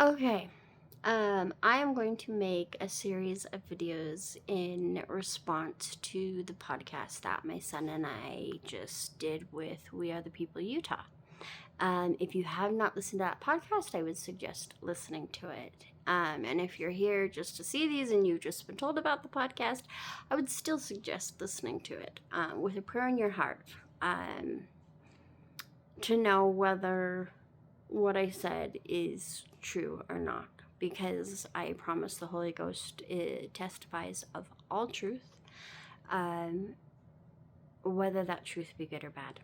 Okay. I am going to make a series of videos in response to the podcast that my son and I just did with We Are the People Utah. If you have not listened to that podcast, I would suggest listening to it. And if you're here just to see these and you've just been told about the podcast, I would still suggest listening to it with a prayer in your heart to know whether what I said is true or not, because I promise the Holy Ghost testifies of all truth, um, whether that truth be good or bad.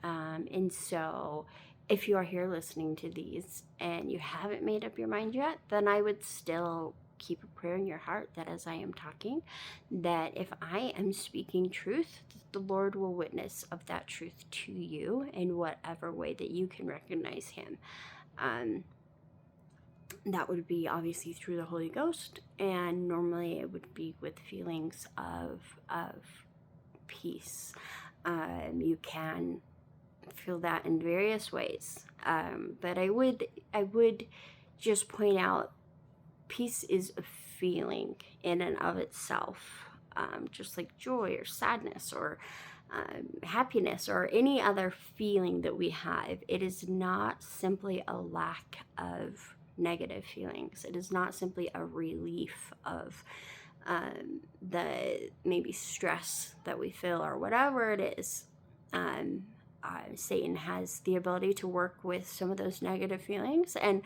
And so, if you are here listening to these and you haven't made up your mind yet, then I would still keep a prayer in your heart that as I am talking, that if I am speaking truth, the Lord will witness of that truth to you in whatever way that you can recognize Him. Um, that would be obviously through the Holy Ghost, and normally it would be with feelings of peace. You can feel that in various ways, but I would just point out peace is a feeling in and of itself, just like joy or sadness or happiness or any other feeling that we have. It is not simply a lack of negative feelings. It is not simply a relief of the maybe stress that we feel or whatever it is. Um, Satan has the ability to work with some of those negative feelings, and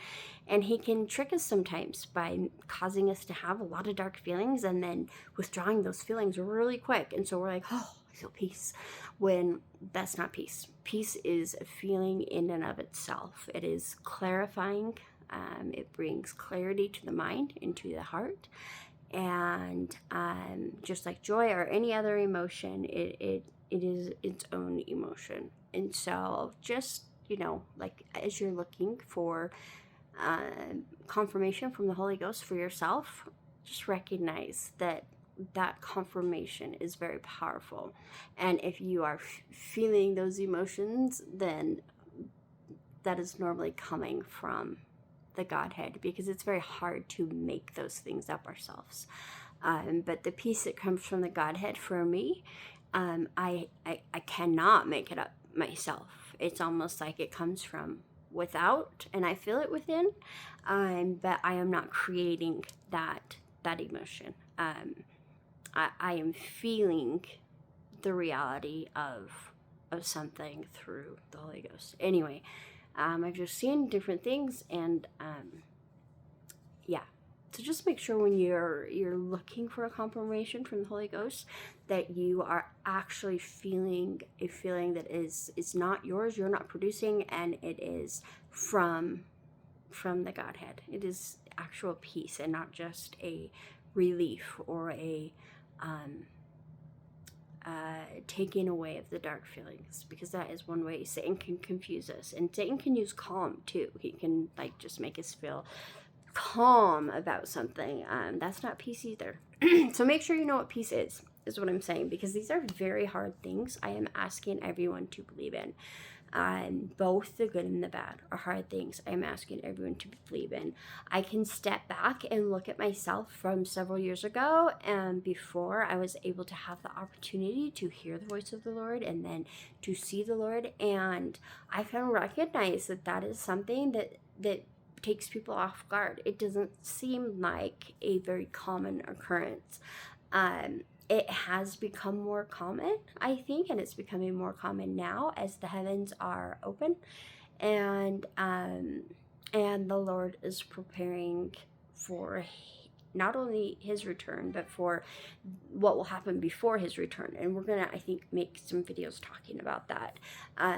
he can trick us sometimes by causing us to have a lot of dark feelings and then withdrawing those feelings really quick. And so we're like, oh, I feel peace, when that's not peace. Peace is a feeling in and of itself. It is clarifying. It brings clarity to the mind and to the heart. And just like joy or any other emotion, it is its own emotion. And so just, like as you're looking for confirmation from the Holy Ghost for yourself, just recognize that that confirmation is very powerful. And if you are feeling those emotions, then that is normally coming from the Godhead, because it's very hard to make those things up ourselves. But the peace that comes from the Godhead for me, I cannot make it up myself. It's almost like it comes from without, and I feel it within, but I am not creating that emotion. I am feeling the reality of something through the Holy Ghost. Anyway, I've just seen different things, and yeah. So just make sure when you're looking for a confirmation from the Holy Ghost that you are actually feeling a feeling that is not yours, you're not producing, and it is from the Godhead. It is actual peace and not just a relief or a taking away of the dark feelings, because that is one way Satan can confuse us. And Satan can use calm too. He can just make us feel calm about something. That's not peace either. So make sure you know what peace is what I'm saying, because these are very hard things I am asking everyone to believe in. Both the good and the bad are hard things I'm asking everyone to believe in. I can step back and look at myself from several years ago, and before I was able to have the opportunity to hear the voice of the Lord and then to see the Lord, and I can recognize that is something that takes people off guard. It doesn't seem like a very common occurrence. It has become more common, I think, and it's becoming more common now as the heavens are open, and the Lord is preparing for not only His return, but for what will happen before His return. And we're gonna, I think, make some videos talking about that,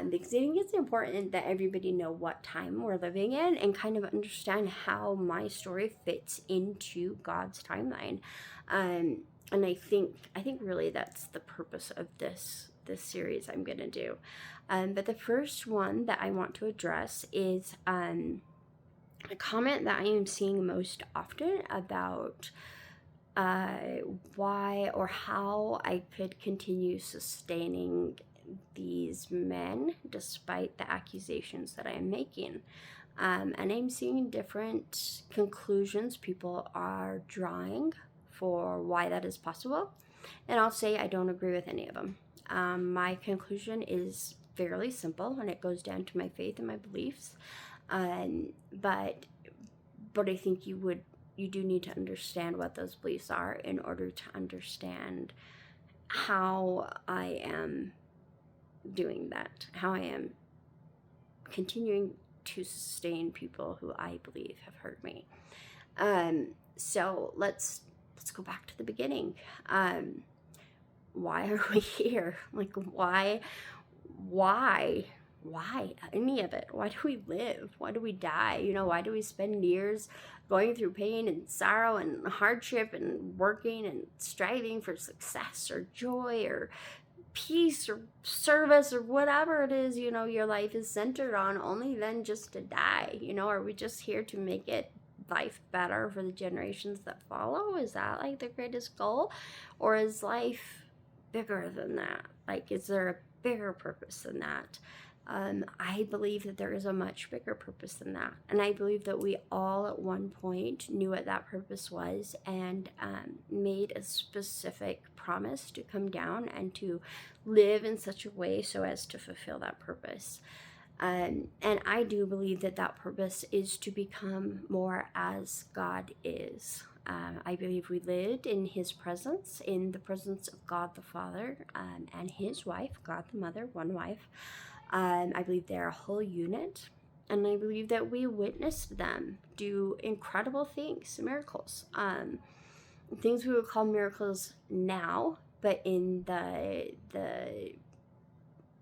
because I think it's important that everybody know what time we're living in and kind of understand how my story fits into God's timeline. And I think really that's the purpose of this series I'm gonna do. But the first one that I want to address is a comment that I am seeing most often about why or how I could continue sustaining these men despite the accusations that I am making. And I'm seeing different conclusions people are drawing for why that is possible. And I'll say I don't agree with any of them. My conclusion is fairly simple, and it goes down to my faith and my beliefs. But I think you do need to understand what those beliefs are in order to understand how I am doing that, how I am continuing to sustain people who I believe have hurt me. So let's go back to the beginning. Why are we here? Like, why any of it? Why do we live? Why do we die? Why do we spend years going through pain and sorrow and hardship and working and striving for success or joy or peace or service or whatever it is, your life is centered on, only then just to die? Are we just here to make it life better for the generations that follow? Is that like the greatest goal? Or is life bigger than that? Like, is there a bigger purpose than that? I believe that there is a much bigger purpose than that. And I believe that we all at one point knew what that purpose was and made a specific promise to come down and to live in such a way so as to fulfill that purpose. And I do believe that that purpose is to become more as God is. I believe we lived in his presence, in the presence of God the Father and his wife, God the Mother, one wife. I believe they're a whole unit, and I believe that we witnessed them do incredible things, miracles, things we would call miracles now, but in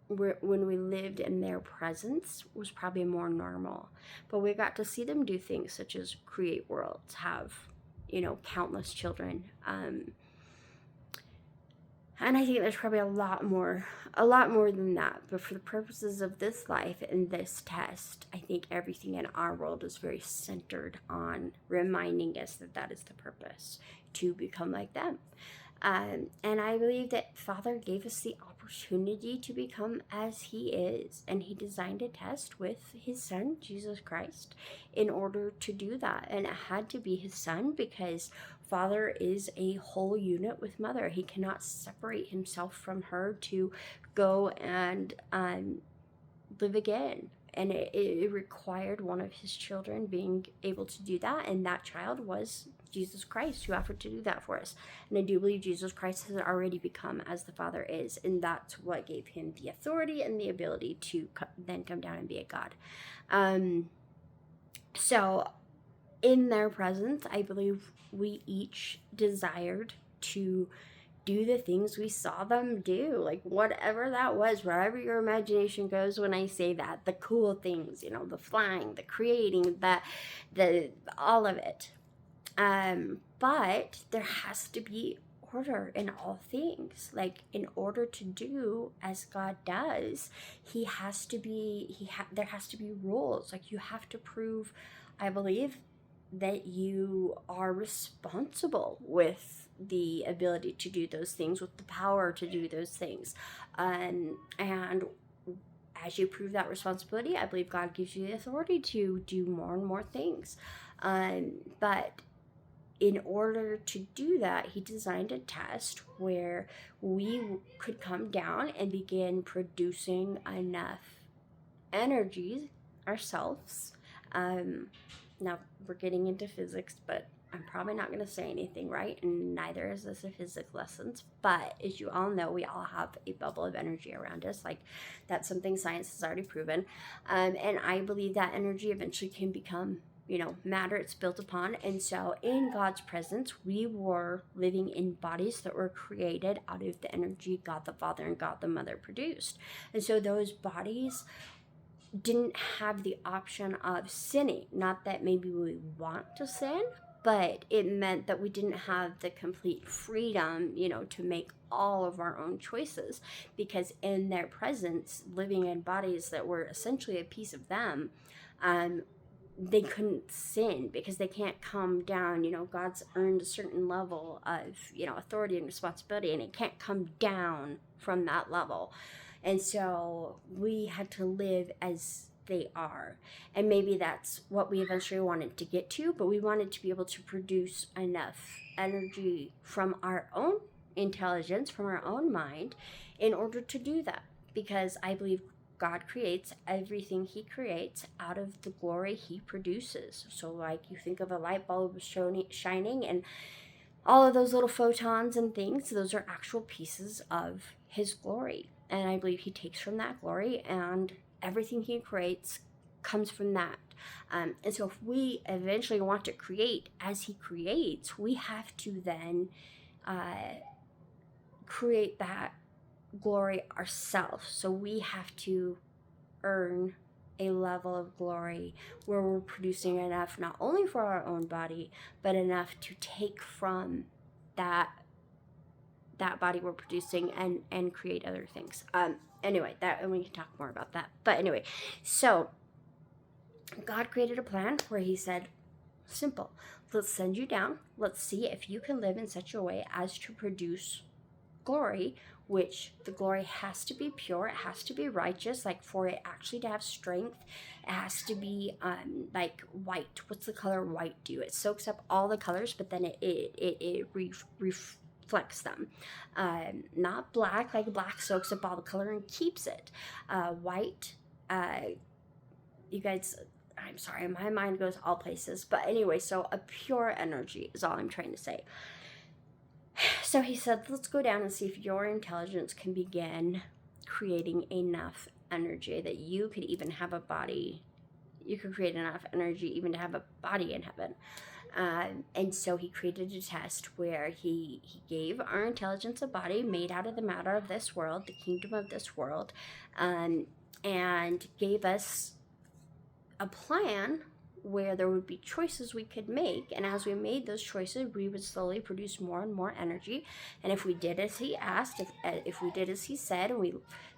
when we lived in their presence was probably more normal. But we got to see them do things such as create worlds, have countless children. And I think there's probably a lot more than that. But for the purposes of this life and this test, I think everything in our world is very centered on reminding us that that is the purpose, to become like them. And I believe that Father gave us the opportunity to become as he is. And he designed a test with his son, Jesus Christ, in order to do that. And it had to be his son because Father is a whole unit with Mother. He cannot separate himself from her to go and live again. And it required one of his children being able to do that. And that child was Jesus Christ, who offered to do that for us. And I do believe Jesus Christ has already become as the Father is. And that's what gave him the authority and the ability to then come down and be a God. So in their presence, I believe we each desired to do the things we saw them do, like whatever that was, wherever your imagination goes when I say that, the cool things, the flying, the creating, the all of it. But there has to be order in all things. Like, in order to do as God does, there has to be rules. Like, you have to prove, I believe, that you are responsible with the ability to do those things, with the power to do those things. And as you prove that responsibility, I believe God gives you the authority to do more and more things. But in order to do that, he designed a test where we could come down and begin producing enough energy ourselves. Now, we're getting into physics, but I'm probably not going to say anything, right? And neither is this a physics lessons. But as you all know, we all have a bubble of energy around us. Like, that's something science has already proven. And I believe that energy eventually can become, matter it's built upon. And so in God's presence, we were living in bodies that were created out of the energy God the Father and God the Mother produced. And so those bodies didn't have the option of sinning. Not that maybe we want to sin, but it meant that we didn't have the complete freedom, to make all of our own choices, because in their presence, living in bodies that were essentially a piece of them, they couldn't sin because they can't come down. God's earned a certain level of, authority and responsibility, and it can't come down from that level. And so we had to live as they are. And maybe that's what we eventually wanted to get to, but we wanted to be able to produce enough energy from our own intelligence, from our own mind, in order to do that. Because I believe God creates everything he creates out of the glory he produces. So like you think of a light bulb shining, and all of those little photons and things, those are actual pieces of his glory. And I believe he takes from that glory, and everything he creates comes from that. And so if we eventually want to create as he creates, we have to then create that glory ourselves. So we have to earn a level of glory where we're producing enough not only for our own body, but enough to take from that body we're producing and create other things. Anyway, that, and we can talk more about that. But anyway, so God created a plan where he said, simple, let's send you down. Let's see if you can live in such a way as to produce glory, which the glory has to be pure, it has to be righteous, like for it actually to have strength, it has to be like white. What's the color white do? It soaks up all the colors, but then it reflects them. Not black, like black soaks up all the color and keeps it. White, you guys, I'm sorry, my mind goes all places, but anyway, so a pure energy is all I'm trying to say. So he said, let's go down and see if your intelligence can begin creating enough energy that you could even have a body. You could create enough energy even to have a body in heaven. And so he created a test where he gave our intelligence a body made out of the matter of this world, the kingdom of this world, and gave us a plan where there would be choices we could make, and as we made those choices, we would slowly produce more and more energy. And if we did as he asked, if we did as he said,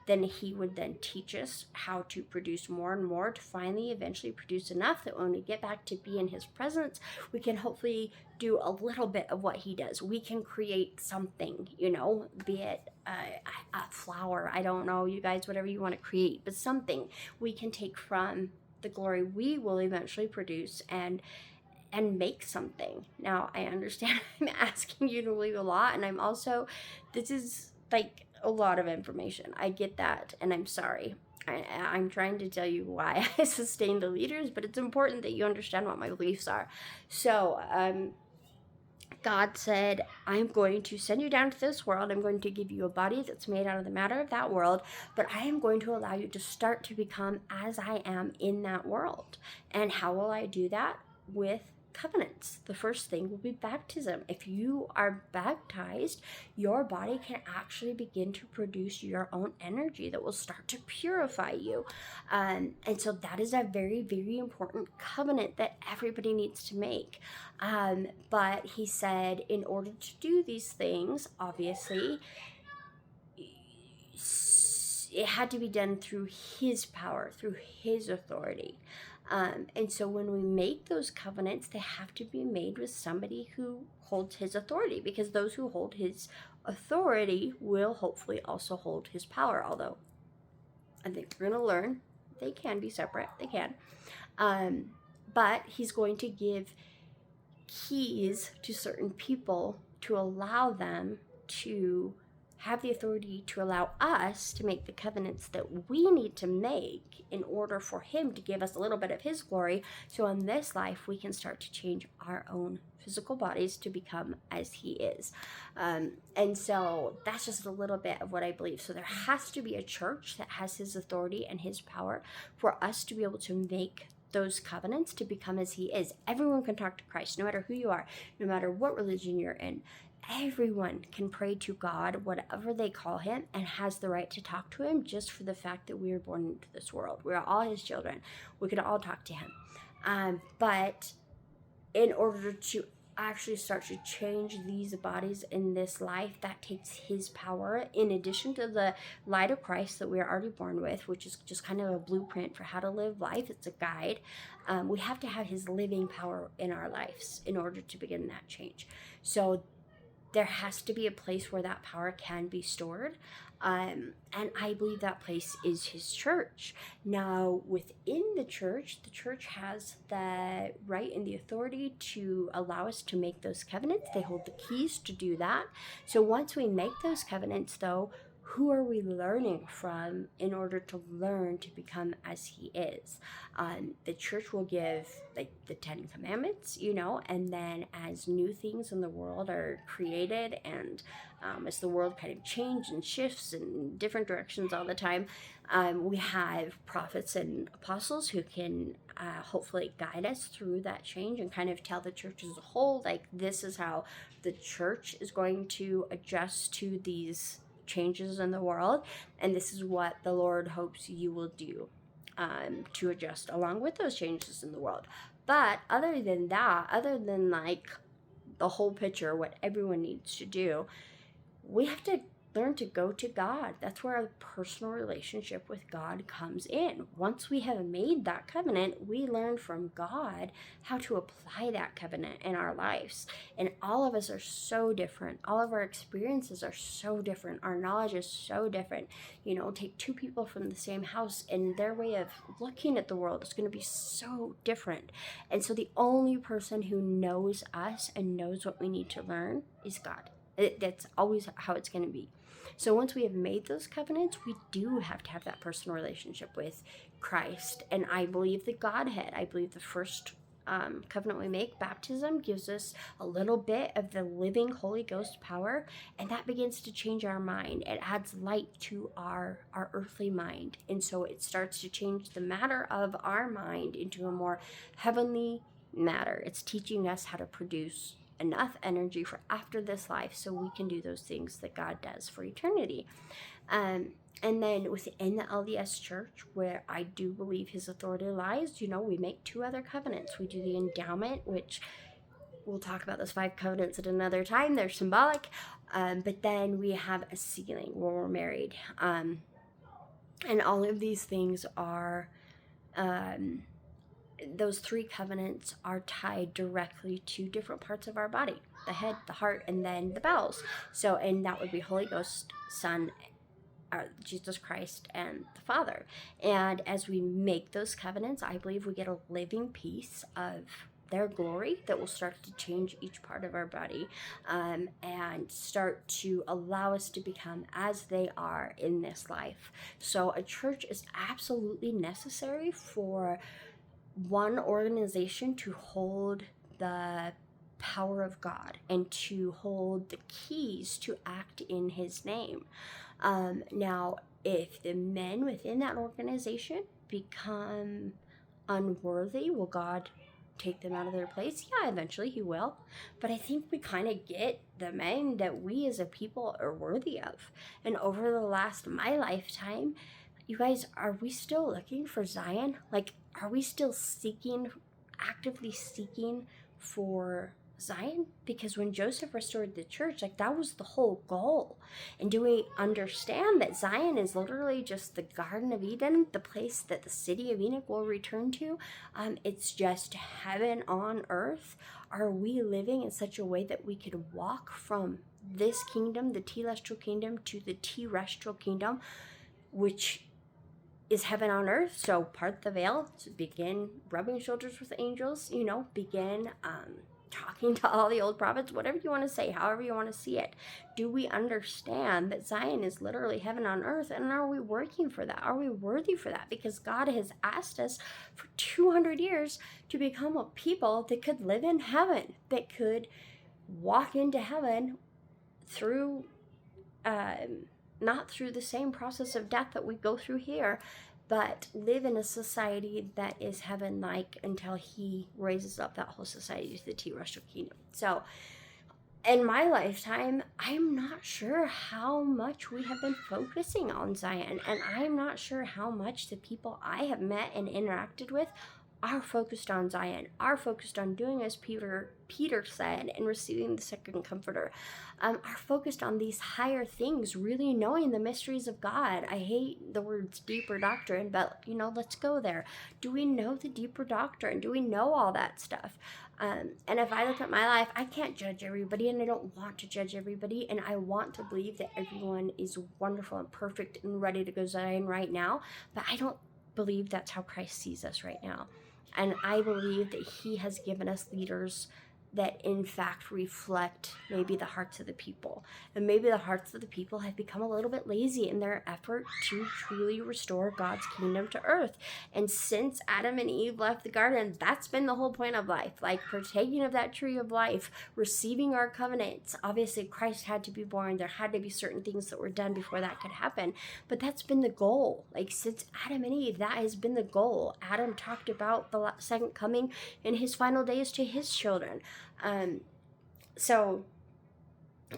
then he would then teach us how to produce more and more to finally eventually produce enough that when we get back to be in his presence, we can hopefully do a little bit of what he does. We can create something, be it a flower, I don't know, you guys, whatever you want to create, but something we can take from the glory we will eventually produce and make something. Now, I understand I'm asking you to believe a lot, and this is like a lot of information. I get that, and I'm sorry. I'm trying to tell you why I sustain the leaders, but it's important that you understand what my beliefs are. So, God said, I'm going to send you down to this world. I'm going to give you a body that's made out of the matter of that world, but I am going to allow you to start to become as I am in that world. And how will I do that? With covenants. The first thing will be baptism. If you are baptized, your body can actually begin to produce your own energy that will start to purify you. And so that is a very, very important covenant that everybody needs to make. But he said, in order to do these things, obviously, it had to be done through his power, through his authority. And so when we make those covenants, they have to be made with somebody who holds his authority, because those who hold his authority will hopefully also hold his power. Although I think we're going to learn they can be separate. They can. But he's going to give keys to certain people to allow them to have the authority to allow us to make the covenants that we need to make in order for him to give us a little bit of his glory. So in this life, we can start to change our own physical bodies to become as he is. And so that's just a little bit of what I believe. So there has to be a church that has his authority and his power for us to be able to make those covenants to become as he is. Everyone can talk to Christ, no matter who you are, no matter what religion you're in. Everyone can pray to God, whatever they call him, and has the right to talk to him just for the fact that we were born into this world. We're all his children. We could all talk to him. But in order to actually start to change these bodies in this life, that takes his power, in addition to the light of Christ that we are already born with, which is just kind of a blueprint for how to live life. It's a guide. We have to have his living power in our lives in order to begin that change. So there has to be a place where that power can be stored. And I believe that place is his church. Now, within the church has the right and the authority to allow us to make those covenants. They hold the keys to do that. So once we make those covenants, though, who are we learning from in order to learn to become as he is? The church will give like the 10 commandments, and then as new things in the world are created, and as the world kind of changes and shifts in different directions all the time, we have prophets and apostles who can hopefully guide us through that change and kind of tell the church as a whole, like, this is how the church is going to adjust to these changes in the world, and this is what the Lord hopes you will do to adjust along with those changes in the world. But other than that, other than like the whole picture, what everyone needs to do, we have to learn to go to God. That's where our personal relationship with God comes in. Once we have made that covenant, we learn from God how to apply that covenant in our lives. And all of us are so different. All of our experiences are so different. Our knowledge is so different. Take two people from the same house, and their way of looking at the world is going to be so different. And so the only person who knows us and knows what we need to learn is God. That's always how it's going to be. So once we have made those covenants, we do have to have that personal relationship with Christ. And I believe the Godhead. I believe the first covenant we make, baptism, gives us a little bit of the living Holy Ghost power, and that begins to change our mind. It adds light to our earthly mind, and so it starts to change the matter of our mind into a more heavenly matter. It's teaching us how to produce enough energy for after this life so we can do those things that God does for eternity. And then within the LDS church, where I do believe his authority lies, we make two other covenants. We do the endowment, which we'll talk about those 5 covenants at another time. They're symbolic. But then we have a sealing when we're married. And all of these things are... those 3 covenants are tied directly to different parts of our body: the head, the heart, and then the bowels. So, and that would be Holy Ghost, Son, Jesus Christ, and the Father. And as we make those covenants, I believe we get a living piece of their glory that will start to change each part of our body, and start to allow us to become as they are in this life. So a church is absolutely necessary for one organization to hold the power of God and to hold the keys to act in his name. Now, if the men within that organization become unworthy, will God take them out of their place? Yeah, eventually he will. But I think we kind of get the men that we as a people are worthy of. And over my lifetime, you guys, are we still looking for Zion? Like, are we still actively seeking for Zion? Because when Joseph restored the church, that was the whole goal. And do we understand that Zion is literally just the Garden of Eden, the place that the city of Enoch will return to? It's just heaven on earth. Are we living in such a way that we could walk from this kingdom, the telestial kingdom, to the terrestrial kingdom, which is heaven on earth? So part the veil, to begin rubbing shoulders with angels, begin talking to all the old prophets, whatever you want to say, however you want to see it. Do we understand that Zion is literally heaven on earth? And are we working for that? Are we worthy for that? Because God has asked us for 200 years to become a people that could live in heaven, that could walk into heaven through not through the same process of death that we go through here, but live in a society that is heaven-like until he raises up that whole society to the terrestrial kingdom. So in my lifetime, I'm not sure how much we have been focusing on Zion, and I'm not sure how much the people I have met and interacted with are focused on Zion, are focused on doing as Peter said and receiving the second comforter, are focused on these higher things, really knowing the mysteries of God. I hate the words deeper doctrine, but let's go there. Do we know the deeper doctrine? Do we know all that stuff? And if I look at my life, I can't judge everybody, and I don't want to judge everybody, and I want to believe that everyone is wonderful and perfect and ready to go Zion right now, but I don't believe that's how Christ sees us right now. And I believe that he has given us leaders that in fact reflect maybe the hearts of the people. And maybe the hearts of the people have become a little bit lazy in their effort to truly restore God's kingdom to earth. And since Adam and Eve left the garden, that's been the whole point of life. Like partaking of that tree of life, receiving our covenants. Obviously, Christ had to be born. There had to be certain things that were done before that could happen. But that's been the goal. Like since Adam and Eve, that has been the goal. Adam talked about the second coming in his final days to his children. So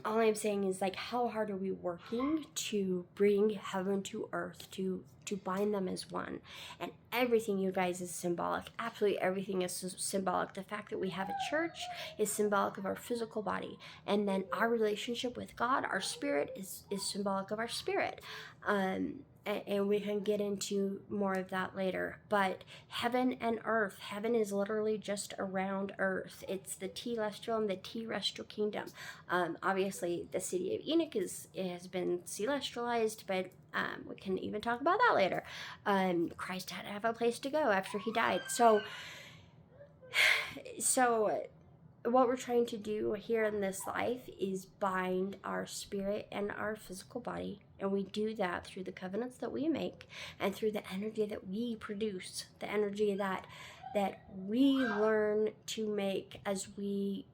all I'm saying is, like, how hard are we working to bring heaven to earth, to bind them as one? And everything, you guys, is symbolic. Absolutely everything is symbolic. The fact that we have a church is symbolic of our physical body, and then our relationship with God, our spirit, is symbolic of our spirit. And we can get into more of that later. But heaven and earth, heaven is literally just around earth. It's the telestial and the terrestrial kingdom. Obviously, the city of Enoch has been celestialized, but we can even talk about that later. Christ had to have a place to go after he died. So what we're trying to do here in this life is bind our spirit and our physical body, and we do that through the covenants that we make and through the energy that we produce, the energy that we learn to make as we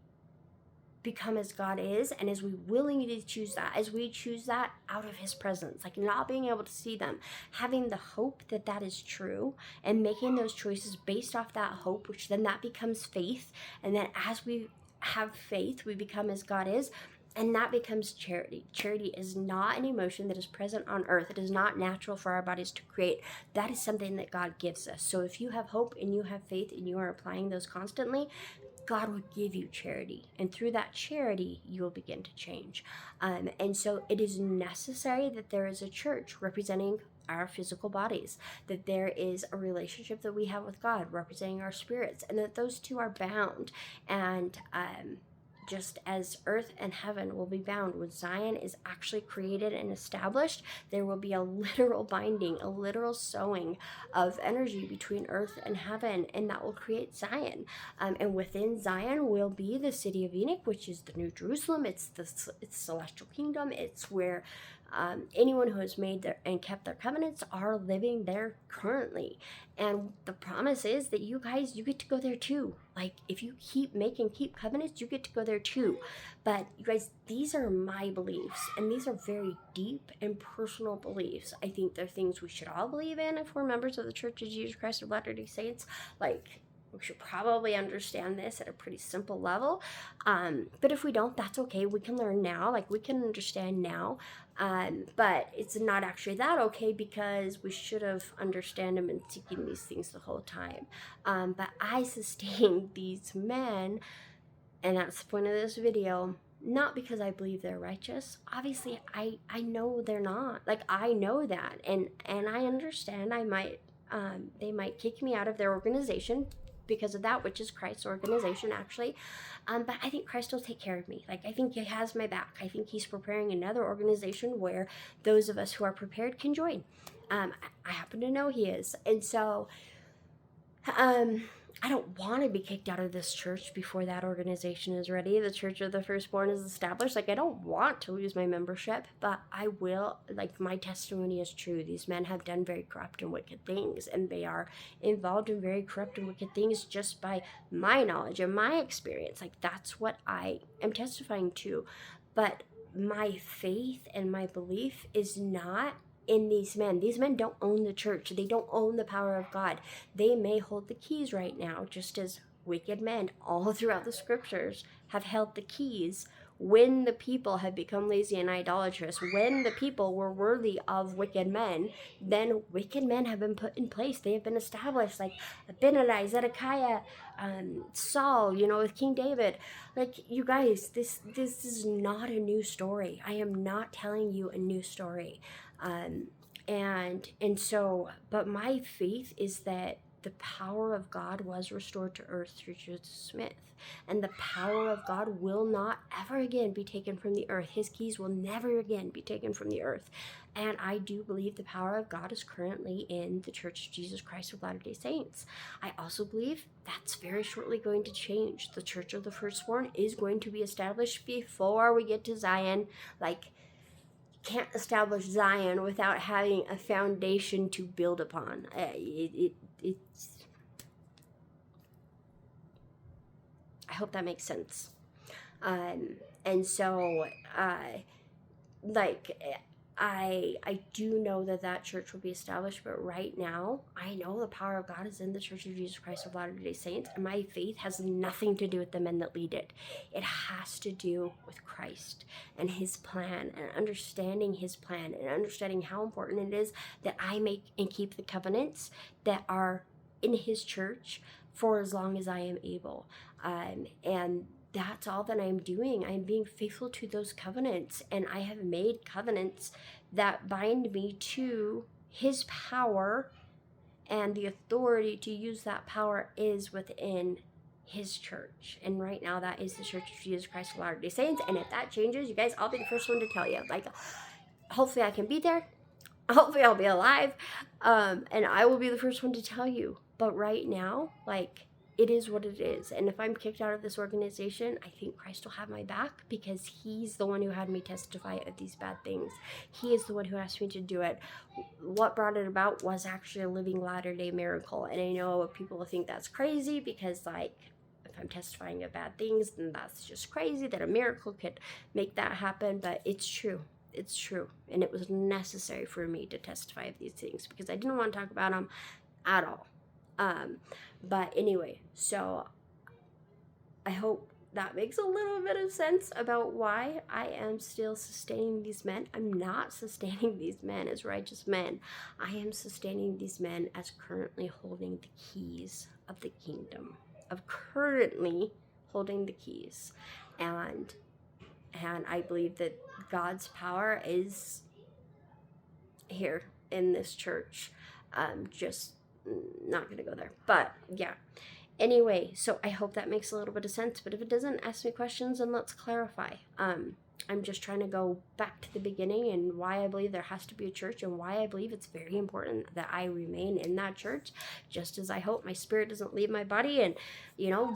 become as God is, and as we willingly choose that, as we choose that out of his presence, like not being able to see them, having the hope that that is true, and making those choices based off that hope, which then that becomes faith, and then as we have faith, we become as God is, and that becomes charity. Charity is not an emotion that is present on earth. It is not natural for our bodies to create. That is something that God gives us. So if you have hope and you have faith and you are applying those constantly, God will give you charity, and through that charity, you will begin to change. And so it is necessary that there is a church representing our physical bodies, that there is a relationship that we have with God representing our spirits, and that those two are bound. And just as earth and heaven will be bound, when Zion is actually created and established, there will be a literal binding, a literal sewing of energy between earth and heaven, and that will create Zion. And within Zion will be the city of Enoch, which is the New Jerusalem. It's celestial kingdom. It's where anyone who has made and kept their covenants are living there currently. And the promise is that you get to go there too. Like, if you keep covenants, you get to go there too. But you guys, these are my beliefs, and these are very deep and personal beliefs. I think they're things we should all believe in if we're members of the Church of Jesus Christ of Latter-day Saints. Like, we should probably understand this at a pretty simple level. But if we don't, that's okay. We can learn now. Like, we can understand now. But it's not actually that okay, because we should have understood them and seeking these things the whole time. But I sustain these men, and that's the point of this video, not because I believe they're righteous. Obviously, I know they're not. Like, I know that. And I understand they might kick me out of their organization because of that, which is Christ's organization, actually. But I think Christ will take care of me. Like, I think he has my back. I think he's preparing another organization where those of us who are prepared can join. I happen to know he is. And so, I don't want to be kicked out of this church before that organization is ready. The Church of the Firstborn is established. Like, I don't want to lose my membership, but I will. Like, my testimony is true. These men have done very corrupt and wicked things, and they are involved in very corrupt and wicked things just by my knowledge and my experience. Like, that's what I am testifying to. But my faith and my belief is not in these men. These men don't own the church. They don't own the power of God. They may hold the keys right now, just as wicked men all throughout the scriptures have held the keys when the people have become lazy and idolatrous, when the people were worthy of wicked men, then wicked men have been put in place. They have been established, like Abinadi, Zedekiah, Saul, with King David. Like, you guys, this is not a new story. I am not telling you a new story. And so, but my faith is that the power of God was restored to earth through Joseph Smith. And the power of God will not ever again be taken from the earth. His keys will never again be taken from the earth. And I do believe the power of God is currently in the Church of Jesus Christ of Latter-day Saints. I also believe that's very shortly going to change. The Church of the Firstborn is going to be established before we get to Zion. Like, can't establish Zion without having a foundation to build upon. It's. I hope that makes sense. And so, I do know that church will be established, but right now, I know the power of God is in the Church of Jesus Christ of Latter-day Saints, and my faith has nothing to do with the men that lead it. It has to do with Christ and his plan, and understanding his plan, and understanding how important it is that I make and keep the covenants that are in his church for as long as I am able. And that's all that I'm doing. I'm being faithful to those covenants, and I have made covenants that bind me to his power, and the authority to use that power is within his church. And right now, that is the Church of Jesus Christ of Latter-day Saints. And if that changes, you guys, I'll be the first one to tell you. Like, hopefully I can be there. Hopefully I'll be alive. And I will be the first one to tell you. But right now, like, it is what it is. And if I'm kicked out of this organization, I think Christ will have my back, because he's the one who had me testify of these bad things. He is the one who asked me to do it. What brought it about was actually a living Latter-day miracle. And I know people will think that's crazy, because, like, if I'm testifying of bad things, then that's just crazy that a miracle could make that happen. But it's true. It's true. And it was necessary for me to testify of these things, because I didn't want to talk about them at all. But anyway, so I hope that makes a little bit of sense about why I am still sustaining these men. I'm not sustaining these men as righteous men. I am sustaining these men as currently holding the keys of the kingdom, of currently holding the keys. And I believe that God's power is here in this church. Just not gonna go there, but yeah. Anyway, so I hope that makes a little bit of sense, but if it doesn't, ask me questions and let's clarify. I'm just trying to go back to the beginning and why I believe there has to be a church, and why I believe it's very important that I remain in that church, just as I hope my spirit doesn't leave my body, and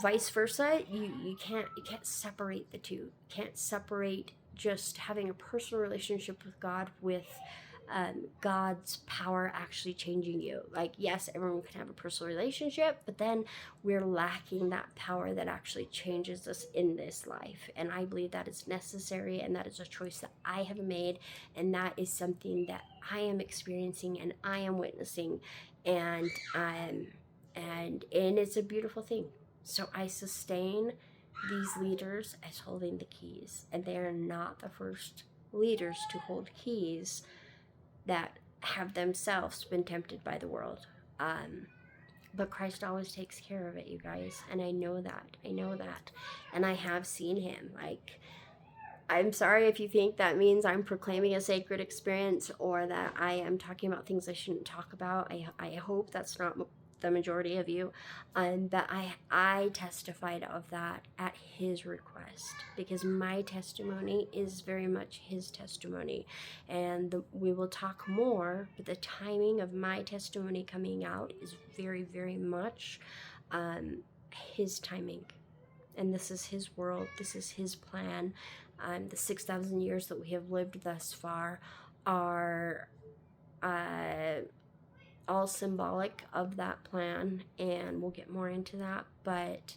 vice versa. You can't separate the two. You can't separate just having a personal relationship with God with God's power actually changing you. Like, yes, everyone can have a personal relationship, but then we're lacking that power that actually changes us in this life. And I believe that is necessary, and that is a choice that I have made, and that is something that I am experiencing and I am witnessing, and it's a beautiful thing. So I sustain these leaders as holding the keys, and they are not the first leaders to hold keys that have themselves been tempted by the world. But Christ always takes care of it, you guys. And I know that. And I have seen him. Like, I'm sorry if you think that means I'm proclaiming a sacred experience, or that I am talking about things I shouldn't talk about. I hope that's not the majority of you. But I testified of that at his request, because my testimony is very much his testimony. And we will talk more, but the timing of my testimony coming out is very, very much his timing. And this is his world. This is his plan. The 6,000 years that we have lived thus far are all symbolic of that plan, and we'll get more into that. But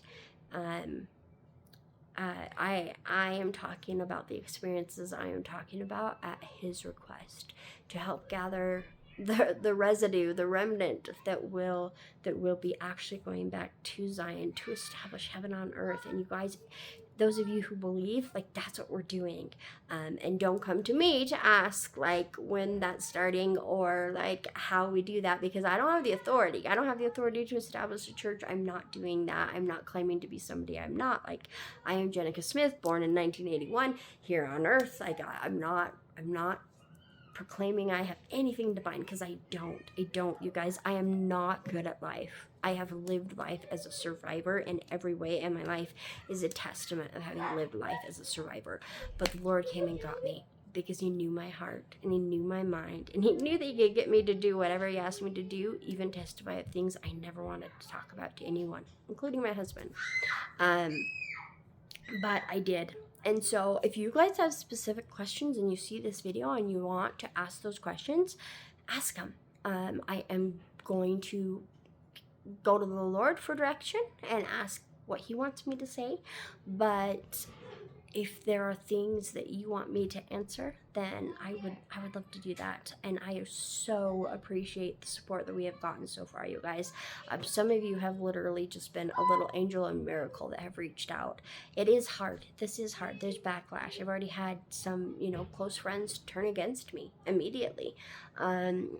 I am talking about the experiences I am talking about at his request, to help gather the residue, the remnant that will be actually going back to Zion to establish heaven on earth. And you guys, those of you who believe, like, that's what we're doing. And don't come to me to ask, like, when that's starting or, like, how we do that, because I don't have the authority. I don't have the authority to establish a church. I'm not doing that. I'm not claiming to be somebody I'm not. Like, I am Jenica Smith, born in 1981, here on earth. Like, I'm not proclaiming I have anything divine, because I don't, you guys. I am not good at life. I have lived life as a survivor in every way, and my life is a testament of having lived life as a survivor. But the Lord came and got me, because he knew my heart, and he knew my mind, and he knew that he could get me to do whatever he asked me to do, even testify of things I never wanted to talk about to anyone, including my husband. But I did. And so if you guys have specific questions and you see this video and you want to ask those questions, ask them. I am going to go to the Lord for direction and ask what he wants me to say. But if there are things that you want me to answer, then I would love to do that. And I so appreciate the support that we have gotten so far, you guys. Some of you have literally just been a little angel and miracle that have reached out. It is hard. This is hard. There's backlash. I've already had some, close friends turn against me immediately. And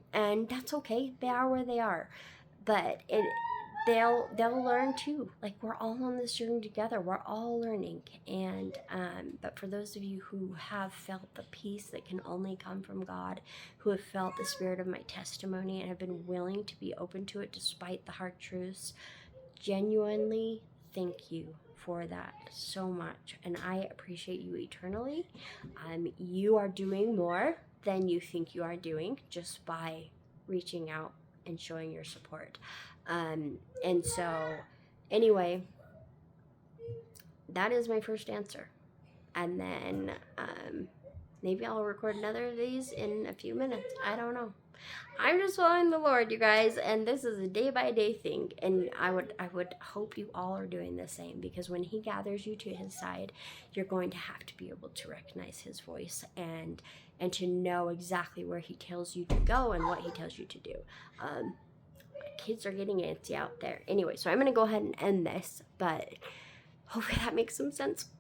that's okay. They are where they are. But they'll learn too. Like, we're all on this journey together. We're all learning. And but for those of you who have felt the peace that can only come from God, who have felt the spirit of my testimony and have been willing to be open to it despite the hard truths, genuinely thank you for that so much. And I appreciate you eternally. You are doing more than you think you are doing just by reaching out and showing your support. And so, anyway, that is my first answer. And then maybe I'll record another of these in a few minutes. I don't know. I'm just following the Lord, you guys, and this is a day-by-day thing. And I would hope you all are doing the same, because when he gathers you to his side, you're going to have to be able to recognize his voice and to know exactly where he tells you to go and what he tells you to do. Kids are getting antsy out there. Anyway, so I'm going to go ahead and end this, but hopefully that makes some sense.